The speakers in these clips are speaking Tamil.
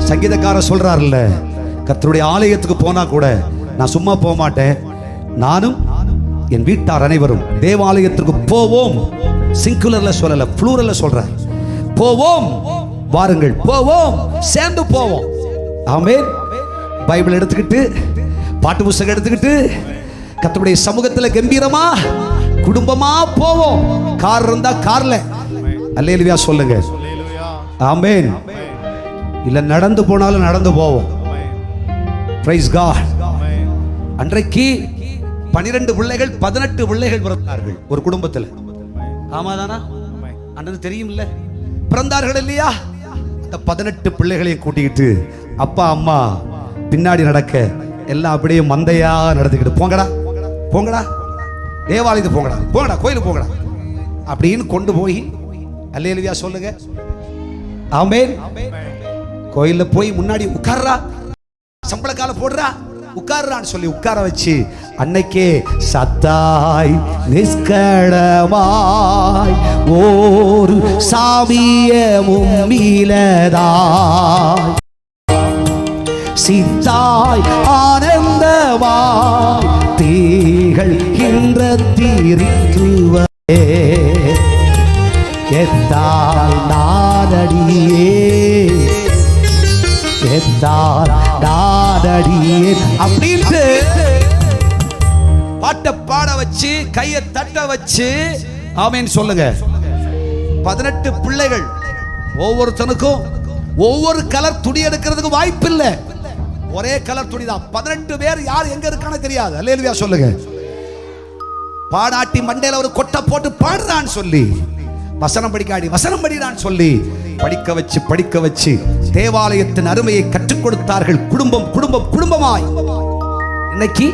சங்கீதக்காரர் சொல்றாருல்ல, கர்த்தருடைய ஆலயத்துக்கு போனா கூட நான் சும்மா போக மாட்டேன், நானும் என் வீட்டார் அனைவரும் தேவாலயத்திற்கு போவோம். சிங்குலர்ல சொல்லல, ப்ளூரல்ல சொல்றார். போவோம், வாருங்கள், போவோம், சேர்ந்து போவோம். ஆமென். பைபிள் எடுத்துக்கிட்டு, பாட்டு புத்தகம் எடுத்துக்கிட்டு, கர்த்தருடைய சமூகத்தில் கம்பீரமா குடும்பமா போவோம். கார் இருந்தா கார்ல அல்லேலூயா சொல்லுங்க. ஆமென். இல்ல நடந்து போனாலும் நடந்து போவோம். Praise God. அன்றைக்கு 12 பிள்ளைகள் 18 பிள்ளைகள் பிறந்தார்கள் ஒரு குடும்பத்தில். ஆமாதானா? அண்ணனுக்கு தெரியும் இல்ல, பிறந்தார்கள் இல்லையா? அந்த 18 பிள்ளைகளையும் கூட்டிக்கிட்டு அப்பா அம்மா பின்னாடி நடக்க, எல்லாம் அப்படியே மந்தையா நடந்துக்கிட்டு, போங்கடா போங்கடா தேவாலயத்துக்கு போங்கடா, போங்கடா கோயிலுக்கு போங்கடா அப்படின்னு கொண்டு போய் அல்லேலூயா சொல்லுங்க. ஆமென். கோயில்ல போய் முன்னாடி உட்கார்றா, சம்பளக்கால போடுறா, உட்கார்றான்னு சொல்லி உட்கார வச்சு அன்னைக்கே சத்தாய் நிஷ்களமாய் ஒரு சாமியமும் மீளதாய் சித்தாய் ஆனந்தமாய் தீகழ்கின்ற தீரித்துவே எத்தால் நாடடியே எத்தால் நாடடியே அப்படின்ட்டு பாட்டை பாட வச்சு கையை தட்ட வச்சு ஆமென் சொல்லுங்க. 18 பிள்ளைகள், ஒவ்வொருத்தனுக்கும் ஒவ்வொரு கலர் துணி எடுக்கிறதுக்கு வாய்ப்பு இல்லை, ஒரே கலர் துணி தான். 18 பேர் யார் எங்க இருக்கான்னு தெரியாது. அல்லேலூயா சொல்லுங்க. பாடாட்டி மண்டையில ஒரு கொட்டை போட்டு பாடுறான்னு சொல்லி, வசனம் படிக்காடி வசனம் படிடான்னு சொல்லி படிக்க வச்சு தேவாலயத்தின் அருமையை கற்றுக் கொடுத்தார்கள். குடும்பம் குடும்பம் குடும்பமாய். இன்னைக்கு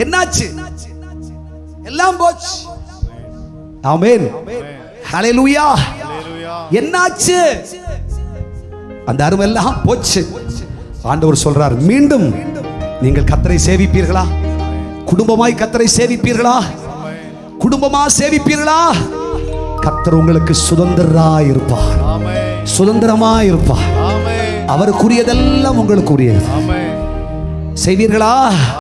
என்னாச்சு? எல்லாம் போச்சு. ஆமென். ஹல்லேலூயா. என்னாச்சு? அந்த அருமை எல்லாம் போச்சு. ஆண்டவர் சொல்றார், மீண்டும் நீங்கள் கர்த்தரை சேவிப்பீர்களா? குடும்பமாய் கர்த்தரை சேவிப்பீர்களா? குடும்பமா சேவிப்பீர்களா? கர்த்தர் உங்களுக்கு சுதந்திரமாய் இருப்பார், சுதந்திரமாய் இருப்பார். அவருக்குரியதெல்லாம் உங்களுக்கு உரியது. செய்வீர்களா?